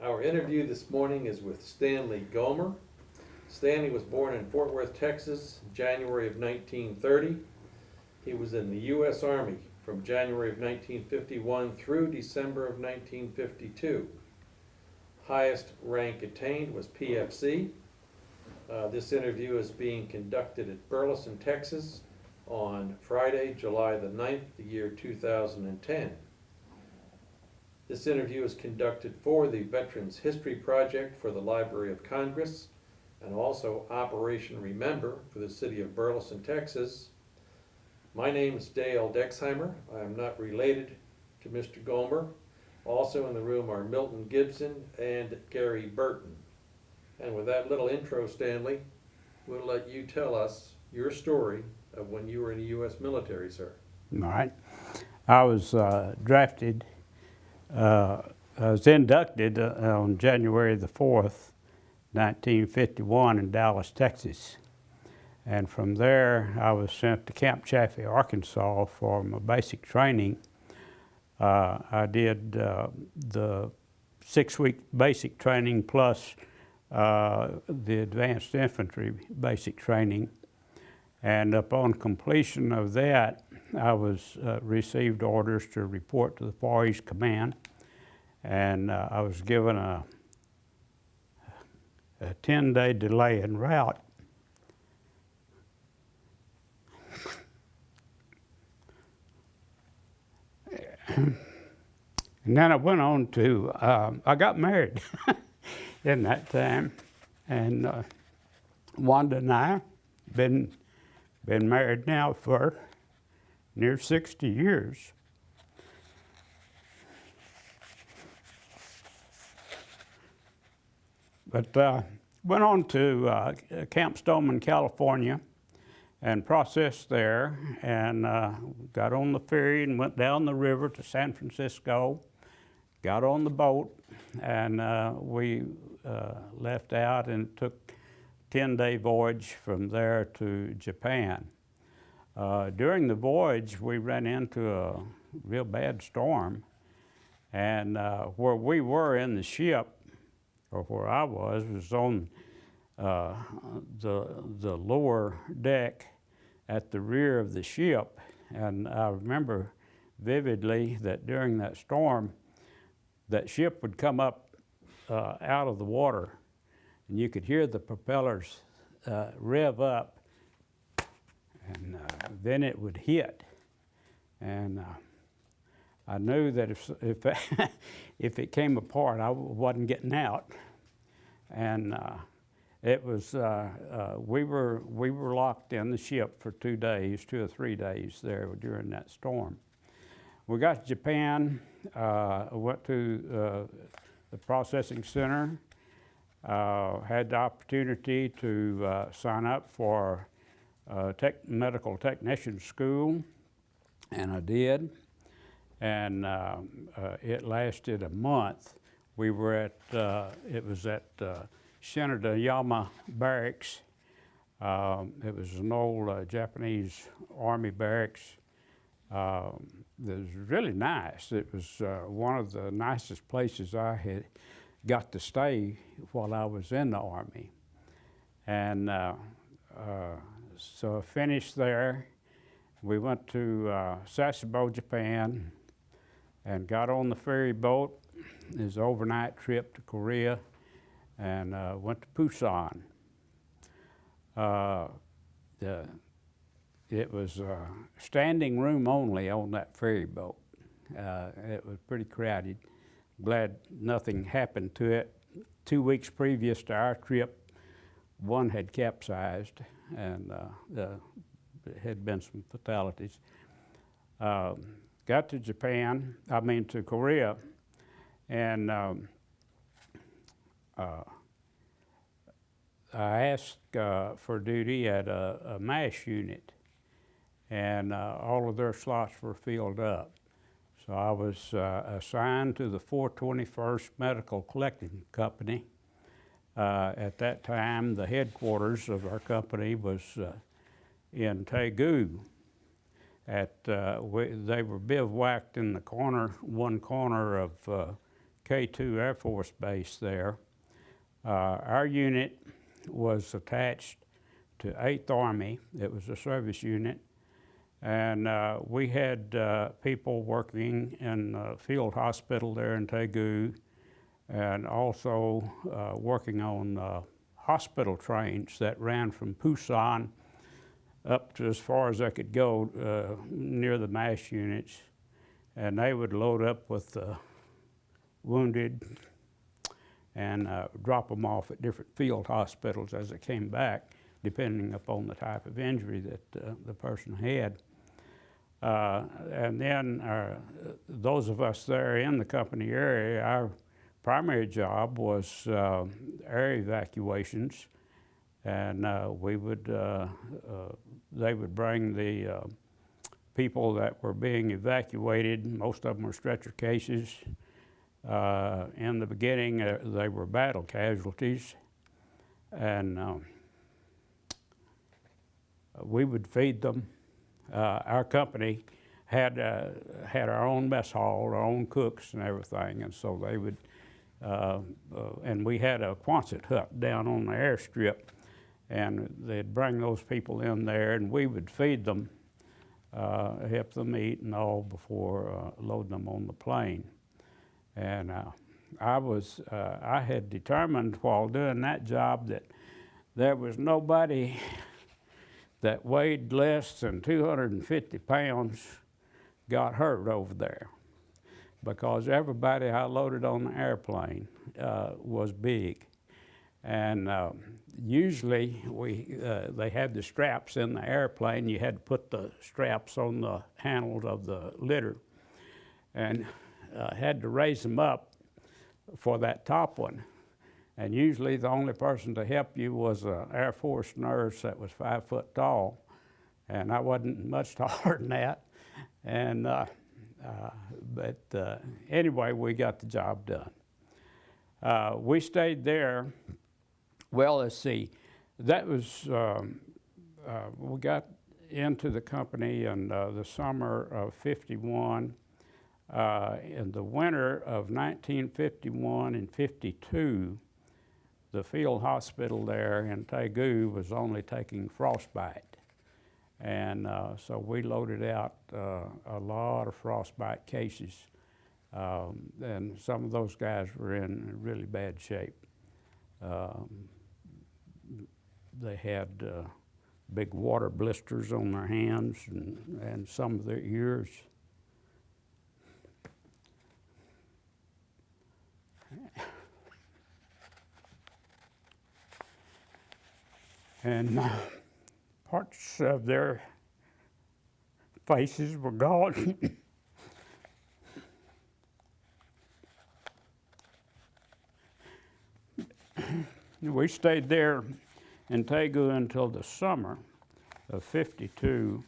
Our interview this morning is with Stanley Gomer. Stanley was born in Fort Worth, Texas, January of 1930. He was in the U.S. Army from January of 1951 through December of 1952. Highest rank attained was PFC. This interview is being conducted at Burleson, Texas on Friday, July the 9th, the year 2010. This interview is conducted for the Veterans History Project for the Library of Congress and also Operation Remember for the city of Burleson, Texas. My name is Dale Dexheimer. I am not related to Mr. Gomer. Also in the room are Milton Gibson and Gary Burton. And with that little intro, Stanley, we'll let you tell us your story of when you were in the U.S. military, sir. All right. I was drafted, I was inducted on January the 4th, 1951 in Dallas, Texas. And from there, I was sent to Camp Chaffee, Arkansas for my basic training. I did the 6-week basic training plus the advanced infantry basic training. And upon completion of that, I was received orders to report to the Far East Command, and I was given a 10-day delay en route. And then I went on to, I got married in that time, and Wanda and I been married now for near 60 years. But went on to Camp Stoneman, California, and processed there, and got on the ferry and went down the river to San Francisco, got on the boat, and we left out and took a 10-day voyage from there to Japan. During the voyage, we ran into a real bad storm, and where we were in the ship, or where I was on the lower deck at the rear of the ship. And I remember vividly that during that storm, that ship would come up out of the water, and you could hear the propellers rev up, and then it would hit. And I knew that if it came apart, I wasn't getting out. And it was we were locked in the ship for 2 or 3 days there during that storm. We got to Japan. Went to the processing center. Had the opportunity to sign up for medical technician school, and I did. And it lasted a month. We were at, it was at Shinada-yama Barracks. It was an old Japanese Army barracks. It was really nice. It was one of the nicest places I had got to stay while I was in the Army. And so I finished there. We went to Sasebo, Japan, and got on the ferry boat. It was an overnight trip to Korea, and went to Busan. It was standing room only on that ferry boat. It was pretty crowded. Glad nothing happened to it. 2 weeks previous to our trip, one had capsized, and there had been some fatalities. Got to to Korea, and I asked for duty at a MASH unit, and all of their slots were filled up. So I was assigned to the 421st Medical Collecting Company. At that time, the headquarters of our company was in Taegu. They were bivouacked in the one corner of K-2 Air Force Base there. Our unit was attached to 8th Army. It was a service unit. And we had people working in the field hospital there in Taegu, and also working on hospital trains that ran from Busan up to as far as they could go near the MASH units. And they would load up with wounded and drop them off at different field hospitals as they came back, depending upon the type of injury that the person had. And then those of us there in the company area, our primary job was air evacuations, and we would they would bring the people that were being evacuated. Most of them were stretcher cases. In the beginning, they were battle casualties, and we would feed them. Our company had our own mess hall, our own cooks and everything, and so they would, and we had a Quonset hut down on the airstrip, and they'd bring those people in there, and we would feed them, help them eat and all before loading them on the plane. And I had determined while doing that job that there was nobody that weighed less than 250 pounds got hurt over there, because everybody I loaded on the airplane was big. And usually they had the straps in the airplane. You had to put the straps on the handles of the litter, and had to raise them up for that top one. And usually the only person to help you was an Air Force nurse that was 5 foot tall, and I wasn't much taller than that. And but anyway, we got the job done. We stayed there. Well, let's see. That was we got into the company in the summer of '51. In the winter of 1951 and '52, the field hospital there in Taegu was only taking frostbite. And so we loaded out a lot of frostbite cases. And some of those guys were in really bad shape. They had big water blisters on their hands and some of their ears. And parts of their faces were gone. We stayed there in Taegu until the summer of '52,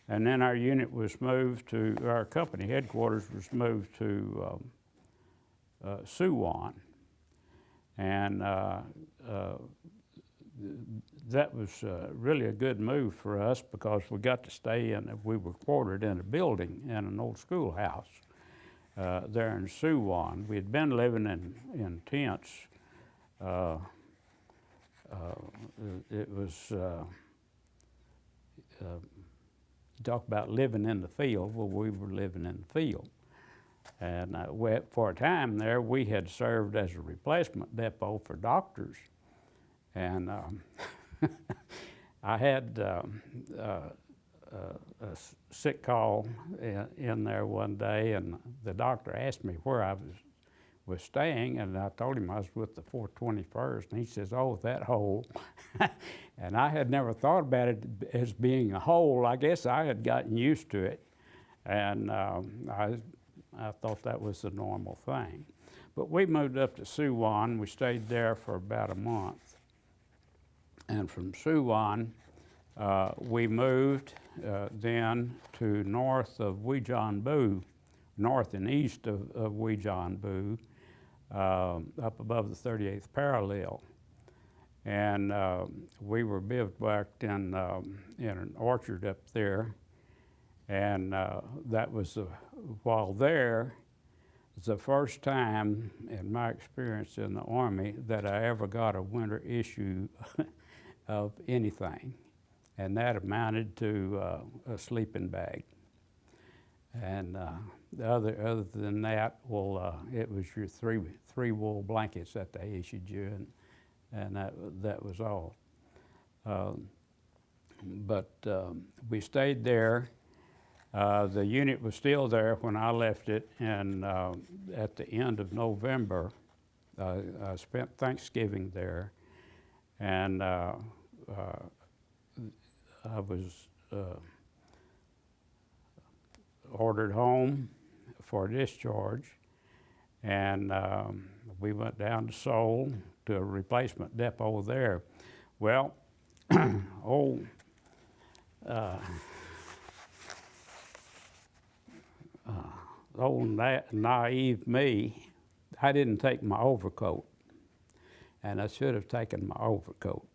and then our unit was moved to, our company headquarters was moved to Suwon. And that was really a good move for us, because we got to stay in, we were quartered in a building in an old schoolhouse there in Suwon. We had been living in tents. It was, talk about living in the field. Well, we were living in the field. And for a time there, we had served as a replacement depot for doctors. And I had a sick call in there one day, and the doctor asked me where I was staying, and I told him I was with the 421st, and he says, "Oh, that hole." And I had never thought about it as being a hole. I guess I had gotten used to it, and I thought that was the normal thing. But we moved up to Suwon. We stayed there for about a month. And from Suwon, we moved then to north of Uijeonbu, north and east of Uijeonbu, up above the 38th parallel. And we were bivouacked in an orchard up there. And that was, while there, It's the first time in my experience in the Army that I ever got a winter issue of anything, and that amounted to a sleeping bag. And other than that, well, it was your three wool blankets that they issued you, and that was all. But we stayed there. The unit was still there when I left it, and at the end of November, I spent Thanksgiving there, and I was ordered home for discharge, and we went down to Seoul to a replacement depot there. Well, old naive me, I didn't take my overcoat, and I should have taken my overcoat.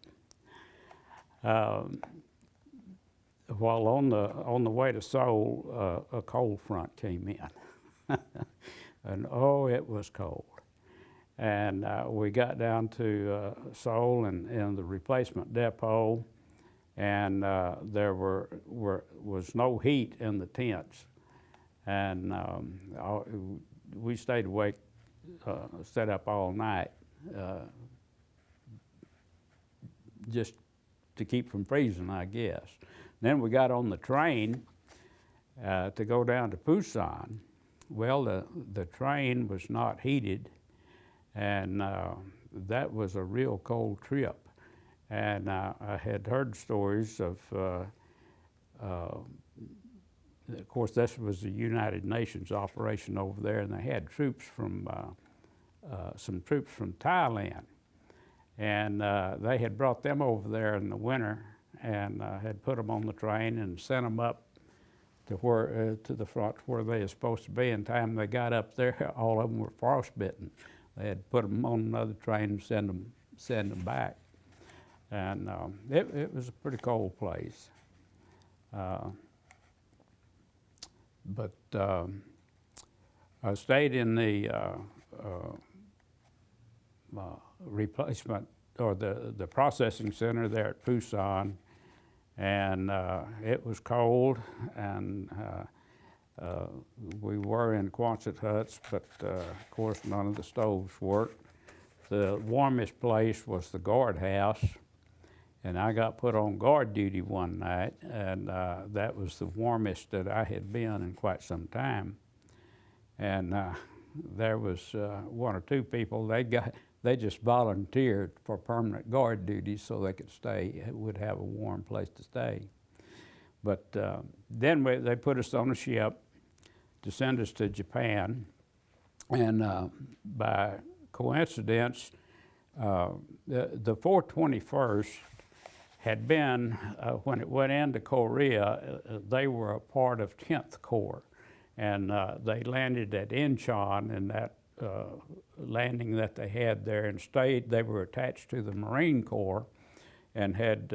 While on the way to Seoul, a cold front came in, and oh, it was cold. And we got down to Seoul and the replacement depot, and there was no heat in the tents, and we stayed awake, stayed up all night, just to keep from freezing, I guess. Then we got on the train to go down to Busan. Well, the train was not heated, and that was a real cold trip. And I had heard stories of course, this was the United Nations operation over there, and they had troops from some troops from Thailand, and they had brought them over there in the winter, and had put them on the train and sent them up to the front where they were supposed to be. In time they got up there, all of them were frostbitten. They had put them on another train and send them back, and it was a pretty cold place. But I stayed in the replacement or the processing center there at Busan, and it was cold, and we were in Quonset huts, but of course none of the stoves worked. The warmest place was the guardhouse, and I got put on guard duty one night, and that was the warmest that I had been in quite some time. And there was one or two people, they just volunteered for permanent guard duty so they could stay, would have a warm place to stay. But then they put us on a ship to send us to Japan, and by coincidence, the 421st had been, when it went into Korea, they were a part of 10th Corps, and they landed at Incheon, and that landing that they had there and stayed. They were attached to the Marine Corps and had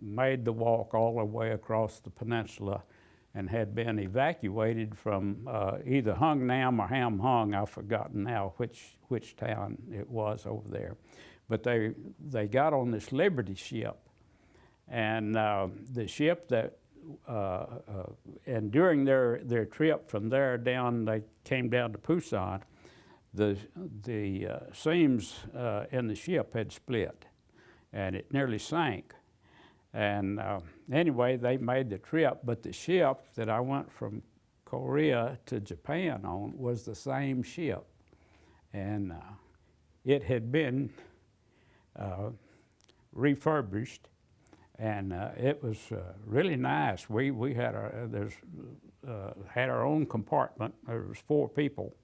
made the walk all the way across the peninsula and had been evacuated from either Hungnam or Hamhung. I've forgotten now which town it was over there. But they got on this Liberty ship, and the ship that and during their trip from there down, they came down to Busan. The seams in the ship had split, and it nearly sank. And anyway, they made the trip, but the ship that I went from Korea to Japan on was the same ship, and it had been refurbished, and it was really nice. We had our own compartment. There was 4 people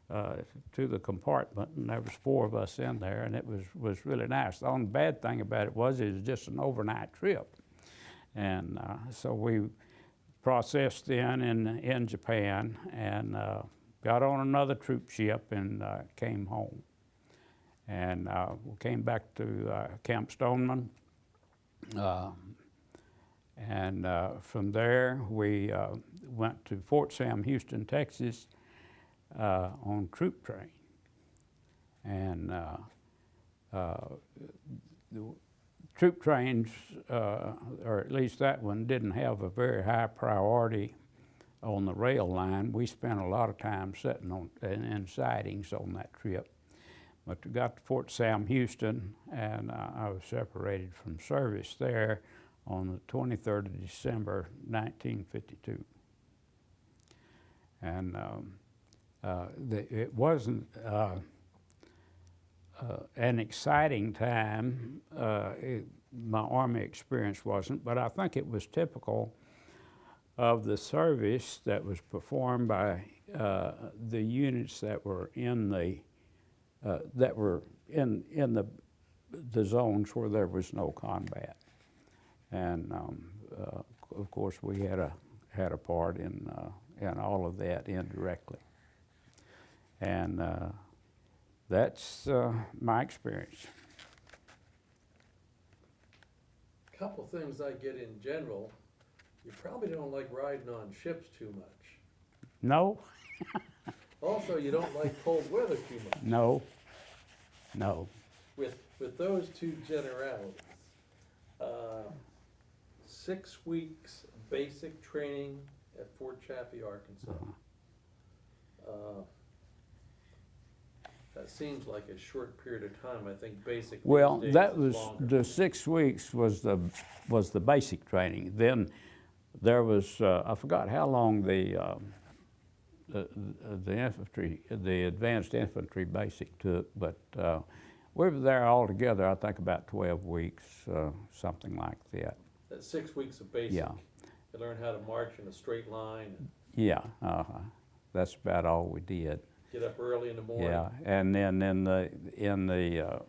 to the compartment, and there was 4 of us in there, and it was really nice. The only bad thing about it was just an overnight trip, and so we processed in Japan, and got on another troop ship and came home, and we came back to Camp Stoneman, and from there we went to Fort Sam Houston, Texas. on troop train. And the troop trains, or at least that one, didn't have a very high priority on the rail line. We spent a lot of time sitting on in sidings on that trip. But we got to Fort Sam Houston, and I was separated from service there on the 23rd of December, 1952. And it wasn't an exciting time. My Army experience wasn't, but I think it was typical of the service that was performed by the units that were in the the zones where there was no combat. And of course, we had a part in all of that indirectly. And that's my experience. Couple things I get in general. You probably don't like riding on ships too much. No, Also, you don't like cold weather too much. no, no. With those two generalities, 6 weeks basic training at Fort Chaffee, Arkansas. That seems like a short period of time. I think basic. Well, these days that is was longer. the 6 weeks was the basic training. Then there was I forgot how long the infantry, the advanced infantry basic took, but we were there all together. I think about 12 weeks, something like that. That's 6 weeks of basic. Yeah. You learn how to march in a straight line. Yeah, that's about all we did. Get up early in the morning. Yeah, and then in the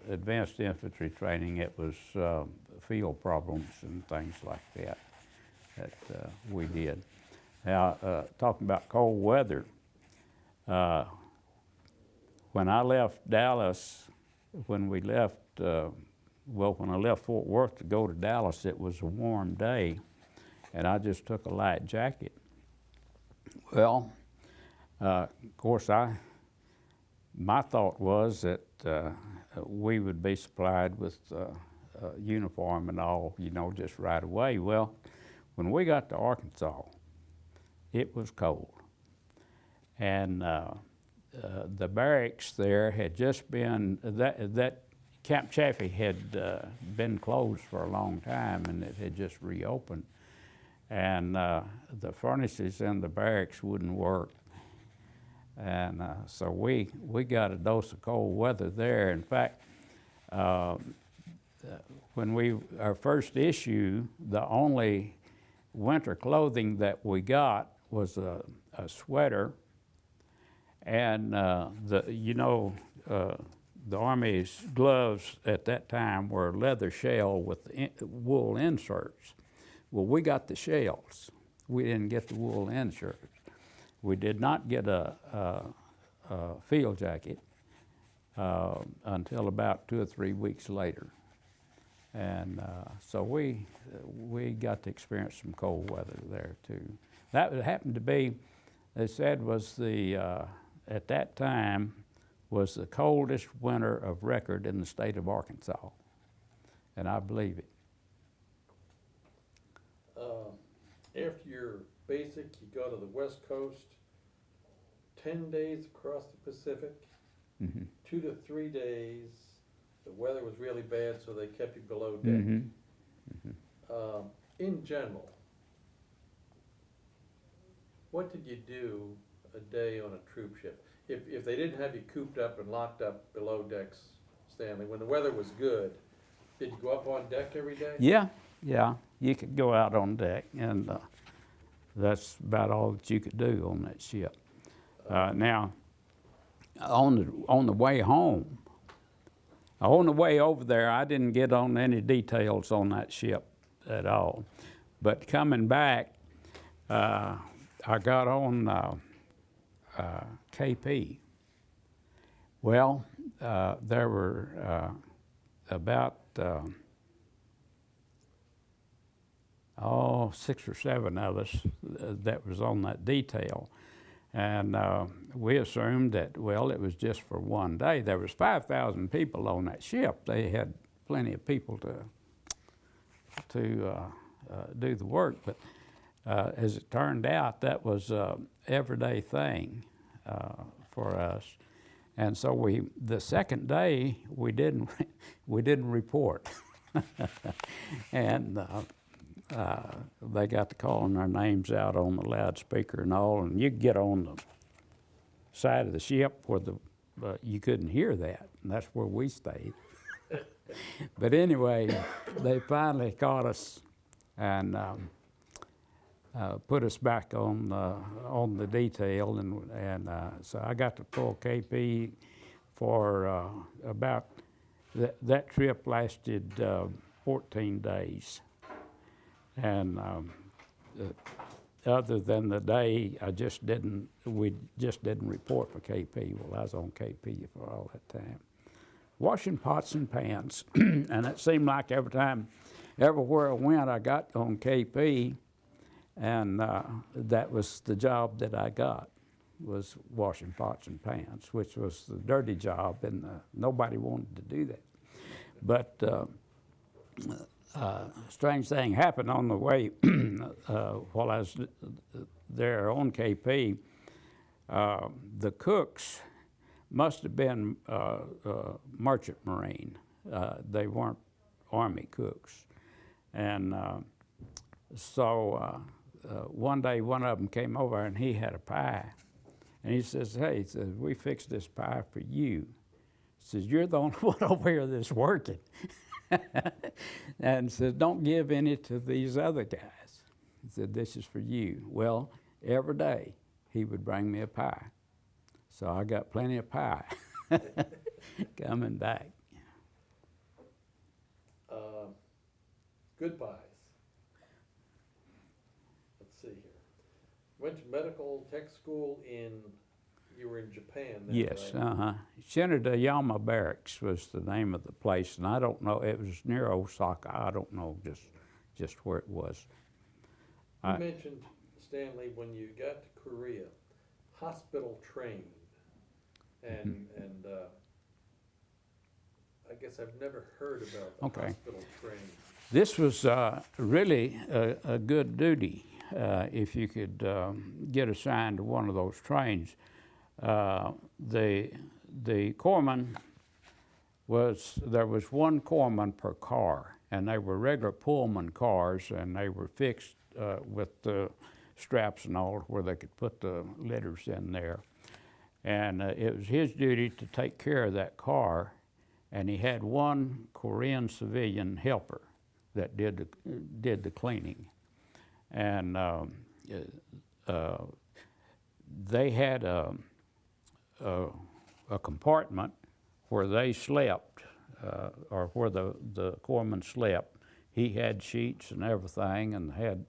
advanced infantry training, it was field problems and things like that we did. Now, talking about cold weather, when I left Dallas, when we left, when I left Fort Worth to go to Dallas, it was a warm day, and I just took a light jacket. Well, of course, my thought was that we would be supplied with uniform and all, just right away. Well, when we got to Arkansas, it was cold. And the barracks there had just been, that Camp Chaffee had been closed for a long time, and it had just reopened. And the furnaces in the barracks wouldn't work. And so we got a dose of cold weather there. In fact, when our first issue, the only winter clothing that we got was a sweater, and the Army's gloves at that time were leather shell with wool inserts. Well, we got the shells. We didn't get the wool inserts. We did not get a field jacket until about 2 or 3 weeks later. And so we got to experience some cold weather there too. That happened to be, they said, was at that time, was the coldest winter of record in the state of Arkansas. And I believe it. After your basic, you go to the West Coast, 10 days across the Pacific, 2 to 3 days. The weather was really bad, so they kept you below deck. In general, what did you do a day on a troop ship? If they didn't have you cooped up and locked up below decks, Stanley, when the weather was good, did you go up on deck every day? Yeah. You could go out on deck, and that's about all that you could do on that ship. Now, on the way home, on the way over there, I didn't get on any details on that ship at all. But coming back, I got on KP. Well, there were about 6 or 7 of us that was on that detail. And we assumed that, well, it was just for one day. There was 5,000 people on that ship. They had plenty of people to do the work, but as it turned out, that was an everyday thing for us. And so the second day, we didn't report. And they got to calling our names out on the loudspeaker and all, and you could get on the side of the ship where you couldn't hear that, and that's where we stayed. But anyway, they finally caught us and put us back on the detail, and so I got to pull KP for about that trip lasted 14 days, and other than the day, we just didn't report for KP. Well, I was on KP for all that time, washing pots and pans, and it seemed like everywhere I went, I got on KP, and that was the job that I got, was washing pots and pans, which was the dirty job, and nobody wanted to do that. But strange thing happened on the way while I was there on KP. The cooks must have been merchant marine. They weren't Army cooks. And so one day one of them came over and he had a pie. And he says, hey, he says, we fixed this pie for you. He says, you're the only one over here that's working. And says, don't give any to these other guys. He said, this is for you. Well, every day he would bring me a pie. So I got plenty of pie coming back. Good pies. Let's see here. Went to medical tech school you were in Japan then, Yes, right? Shinada-yama Barracks was the name of the place, and I don't know, it was near Osaka. I don't know just where it was. You mentioned, Stanley, when you got to Korea, hospital trained, and I guess I've never heard about the hospital training. This was really a good duty if you could get assigned to one of those trains. The corpsman there was one corpsman per car, and they were regular Pullman cars, and they were fixed with the straps and all where they could put the litters in there. And it was his duty to take care of that car, and he had one Korean civilian helper that did the cleaning. And they had a compartment where they slept, or where the corpsman slept. He had sheets and everything, and had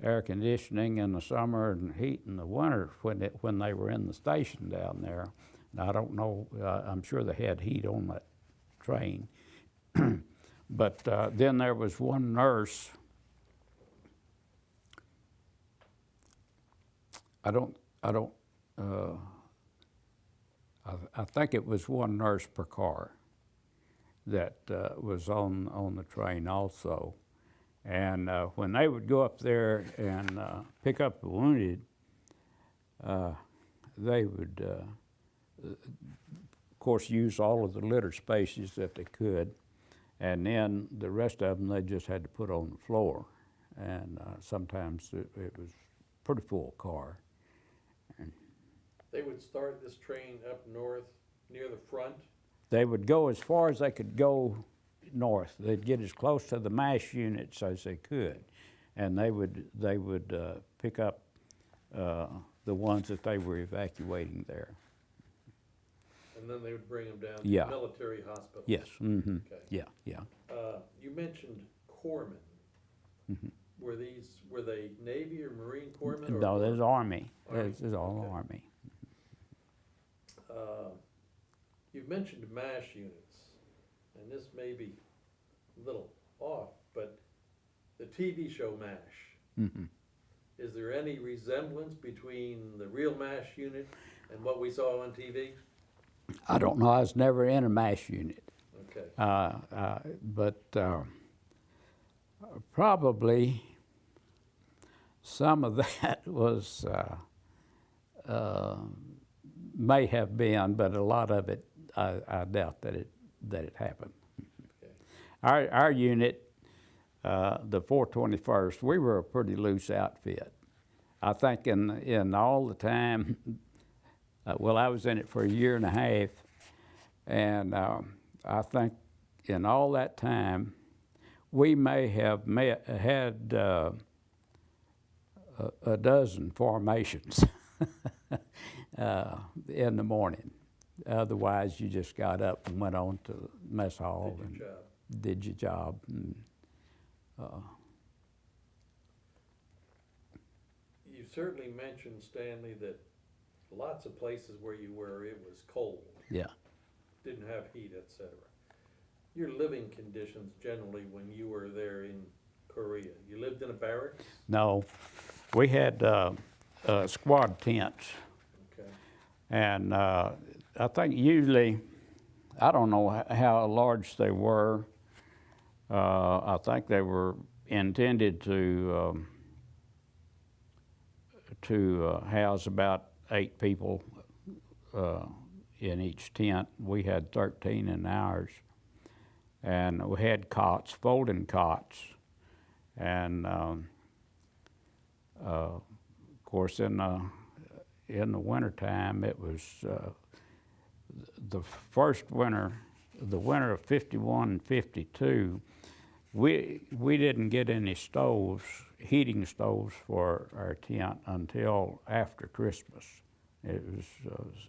air conditioning in the summer and heat in the winter when they were in the station down there. Now, I don't know, I'm sure they had heat on that train. But then there was one nurse. I think it was one nurse per car that was on the train also. And when they would go up there and pick up the wounded, they would, of course, use all of the litter spaces that they could. And then the rest of them they just had to put on the floor. And sometimes it was a pretty full car. They would start this train up north near the front? They would go as far as they could go north. They'd get as close to the MASH units as they could. And they would pick up the ones that they were evacuating there. And then they would bring them down to the military hospitals? Yes, mm-hmm. Okay. Yeah. You mentioned corpsmen. Mm-hmm. Were they Navy or Marine corpsmen? No, there's Army. This is all Army. You've mentioned MASH units, and this may be a little off, but the TV show MASH, Is there any resemblance between the real MASH unit and what we saw on TV? I don't know. I was never in a MASH unit. Okay. But probably some of that was may have been, but a lot of it I doubt that it happened. Okay. Our unit, the 421st, we were a pretty loose outfit. I think in all the time, well, I was in it for a year and a half, and I think in all that time, we may have had a dozen formations in the morning. Otherwise, you just got up and went on to mess hall and did your job. And, you certainly mentioned, Stanley, that lots of places where you were, it was cold. yeah. Didn't have heat, etc. Your living conditions generally when you were there in Korea, you lived in a barracks? No, we had squad tents, Okay. and I think usually, I don't know how large they were. I think they were intended to house about 8 people in each tent. We had 13 in ours, and we had cots, folding cots, and of course in the wintertime it was the first winter, the winter of 51 and 52. We didn't get any stoves, heating stoves for our tent until after Christmas. It was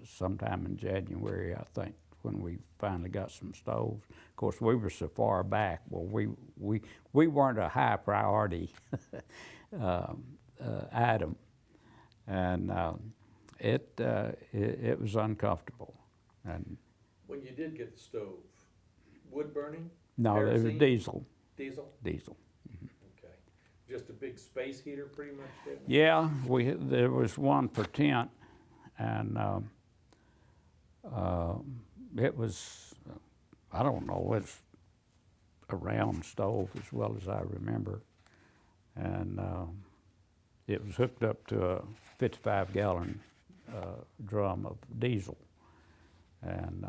sometime in January, I think, when we finally got some stoves. Of course, we were so far back. Well, we weren't a high priority item, and it was uncomfortable. And When you did get the stove, wood burning? no, it was Kerosene? diesel. Diesel? Diesel. Okay. Just a big space heater pretty much then? Yeah, there was one per tent, and it was, I don't know, it's a round stove as well as I remember, and it was hooked up to a 55-gallon drum of diesel, and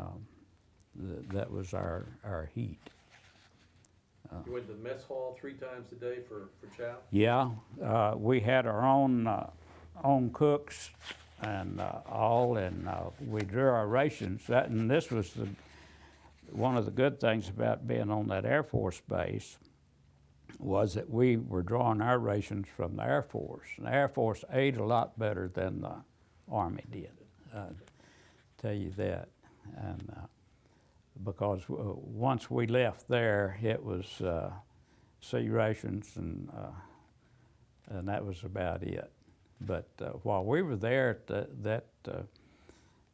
that was our heat. You went to the mess hall 3 times a day for chow? Yeah, we had our own cooks and all, and we drew our rations. And this was one of the good things about being on that Air Force base was that we were drawing our rations from the Air Force. And the Air Force ate a lot better than the Army did, tell you that. And because once we left there, it was sea rations, and that was about it. But while we were there at that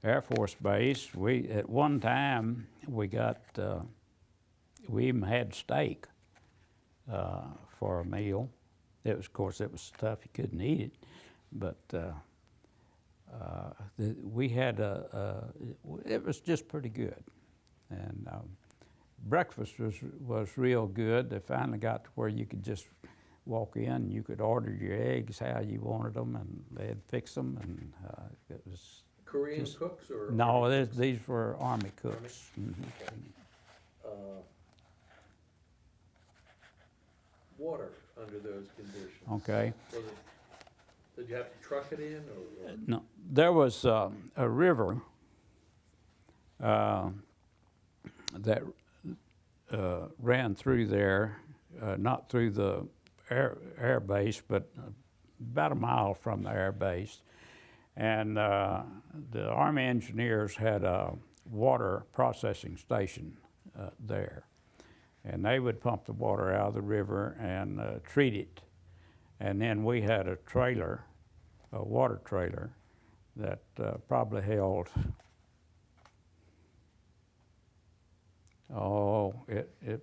Air Force base, at one time we even had steak for a meal. Of course, it was tough; you couldn't eat it, but we had it was just pretty good. And breakfast was real good. They finally got to where you could just walk in and you could order your eggs how you wanted them, and they'd fix them, and it was Korean cooks or? no. Army cooks? These were Army cooks. Okay. Water under those conditions? Okay. Did you have to truck it in, or? No, there was a river that ran through there, not through the air base, but about a mile from the air base. And the Army engineers had a water processing station there. And they would pump the water out of the river and treat it. And then we had a trailer, a water trailer, that probably held, it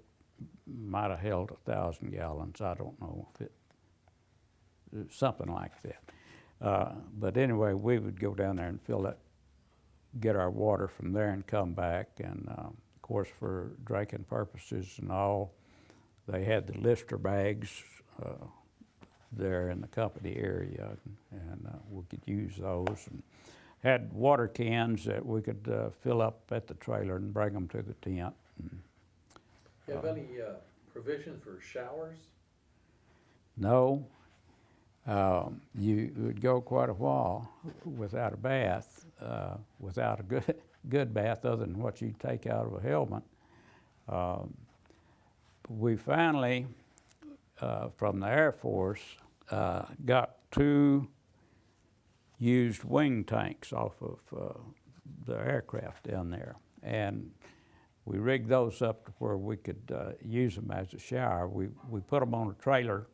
might have held 1,000 gallons. I don't know if something like that. But anyway, we would go down there and get our water from there and come back. And of course, for drinking purposes and all, they had the Lister bags there in the company area, and we could use those. And had water cans that we could fill up at the trailer and bring them to the tent. You have any provision for showers? No, you would go quite a while without a bath, without a good bath other than what you take out of a helmet. We finally, from the Air Force, got 2 used wing tanks off of the aircraft down there. And we rigged those up to where we could use them as a shower. We put them on a trailer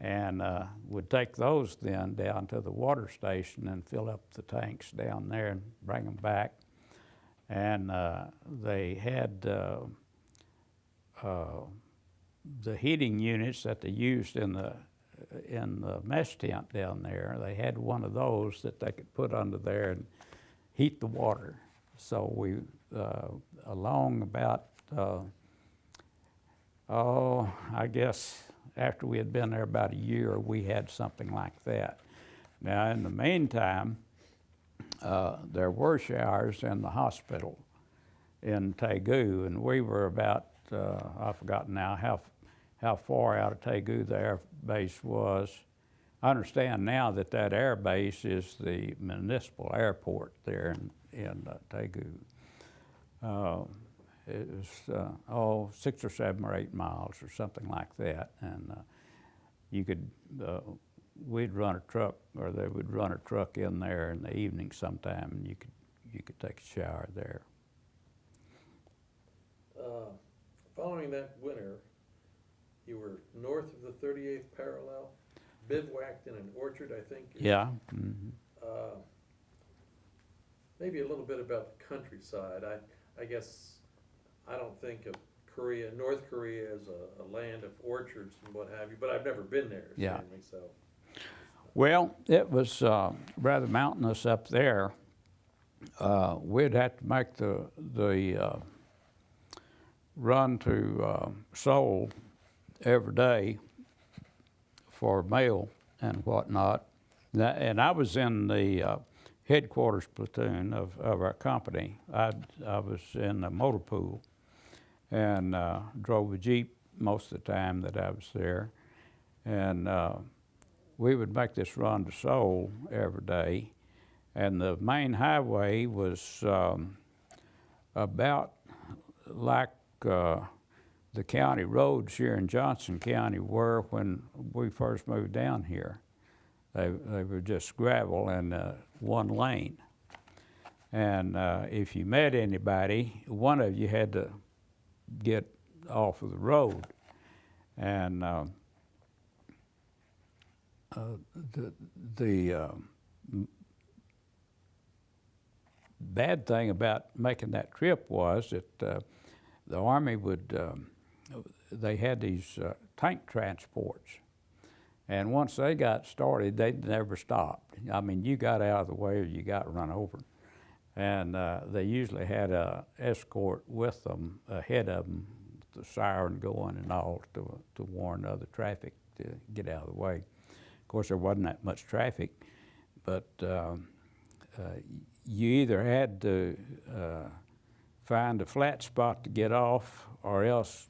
and would take those then down to the water station and fill up the tanks down there and bring them back. And they had the heating units that they used in the mess tent down there. They had one of those that they could put under there and heat the water. So we, along about, I guess after we had been there about a year, we had something like that. Now, in the meantime, there were showers in the hospital in Taegu, and we were about, I've forgotten now how far out of Taegu the air base was. I understand now that air base is the municipal airport there in Taegu. It was 6 or 7 or 8 miles or something like that, and you could we'd run a truck, or they would run a truck in there in the evening sometime, and you could take a shower there. Following that winter, you were north of the 38th parallel, bivouacked in an orchard, I think. Yeah. Mm-hmm. Maybe a little bit about the countryside. I guess I don't think of North Korea as a land of orchards and what have you, but I've never been there, Yeah. Stanley, so. Well, it was rather mountainous up there. We'd have to make the run to Seoul every day for mail and whatnot. And I was in the headquarters platoon of our company. I was in the motor pool and drove a Jeep most of the time that I was there. And we would make this run to Seoul every day. And the main highway was about like the county roads here in Johnson County were when we first moved down here. They were just gravel and 1 lane. And if you met anybody, one of you had to get off of the road. And the bad thing about making that trip was that the Army they had these tank transports. And once they got started, they never stopped. I mean, you got out of the way or you got run over. And they usually had a escort with them, ahead of them, the siren going and all to warn other traffic to get out of the way. Of course, there wasn't that much traffic, but you either had to find a flat spot to get off or else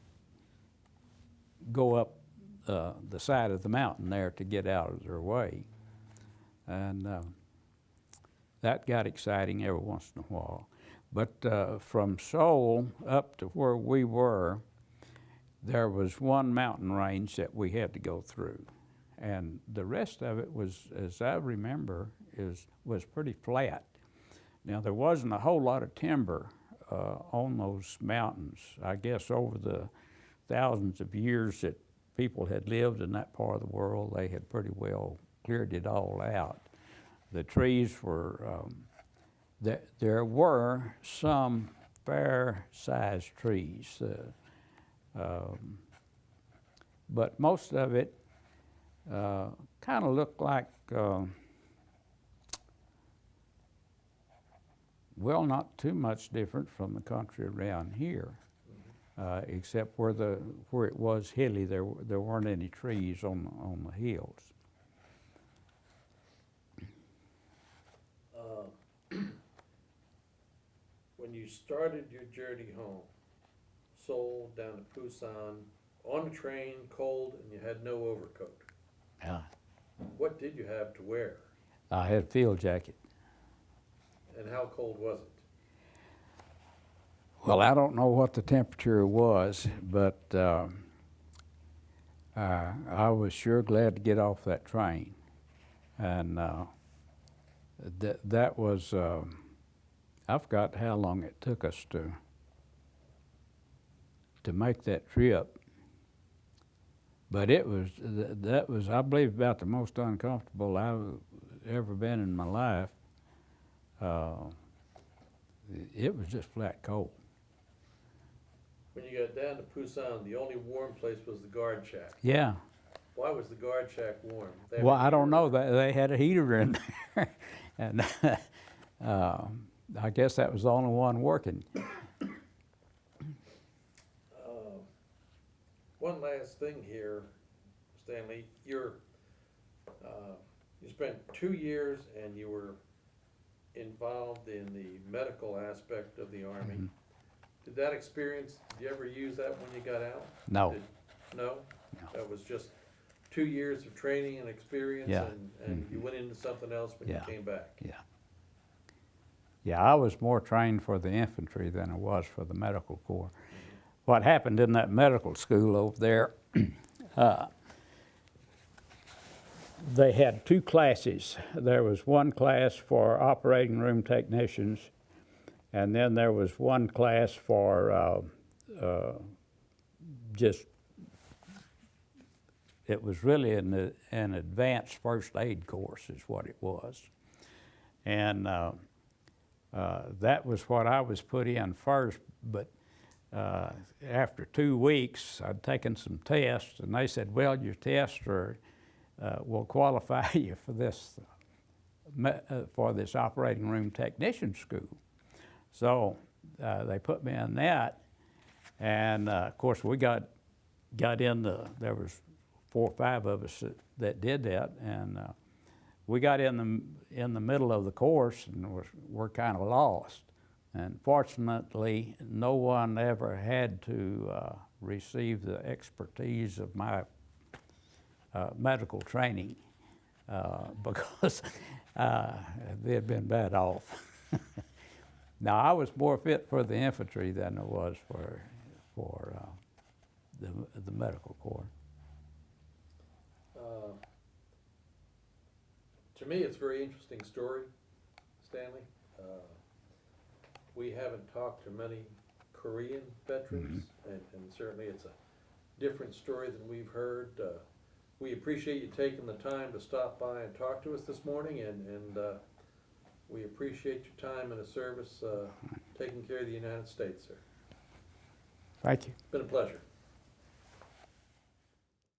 go up the side of the mountain there to get out of their way. And that got exciting every once in a while. But from Seoul up to where we were, there was one mountain range that we had to go through. And the rest of it was, as I remember, was pretty flat. Now, there wasn't a whole lot of timber on those mountains. I guess over the thousands of years that people had lived in that part of the world, they had pretty well cleared it all out. The trees were, there were some fair-sized trees, but most of it kind of looked like, well, not too much different from the country around here, except where it was hilly, there weren't any trees on the hills. When you started your journey home, Seoul down to Busan, on a train, cold, and you had no overcoat, what did you have to wear? I had a field jacket. And how cold was it? Well, I don't know what the temperature was, but I was sure glad to get off that train. And that was, I forgot how long it took us to make that trip. But that was, I believe, about the most uncomfortable I've ever been in my life. It was just flat cold. When you got down to Busan, the only warm place was the guard shack. Yeah. Why was the guard shack warm? They had Well, a I don't heater? know. They had a heater in there, and I guess that was the only one working. One last thing here, Stanley. You spent 2 years and you were involved in the medical aspect of the Army. Mhm. Did that experience, did you ever use that when you got out? No. No? No. That was just 2 years of training and experience, Yeah. and you went into something else when Yeah. you came back? Yeah. Yeah, I was more trained for the infantry than I was for the medical corps. What happened in that medical school over there, they had 2 classes. There was one class for operating room technicians, and then there was one class for just, it was really an advanced first aid course is what it was. And that was what I was put in first, but after 2 weeks, I'd taken some tests, and they said, well, your tests will qualify you for this operating room technician school. So they put me in that, and of course we got in there was 4 or 5 of us that did that, and we got in the middle of the course and were kind of lost. And fortunately, no one ever had to receive the expertise of my medical training because they'd been bad off. Now, I was more fit for the infantry than I was for the medical corps. To me, it's a very interesting story, Stanley. We haven't talked to many Korean veterans, and certainly it's a different story than we've heard. We appreciate you taking the time to stop by and talk to us this morning, and we appreciate your time in the service taking care of the United States, sir. Thank you. It's been a pleasure.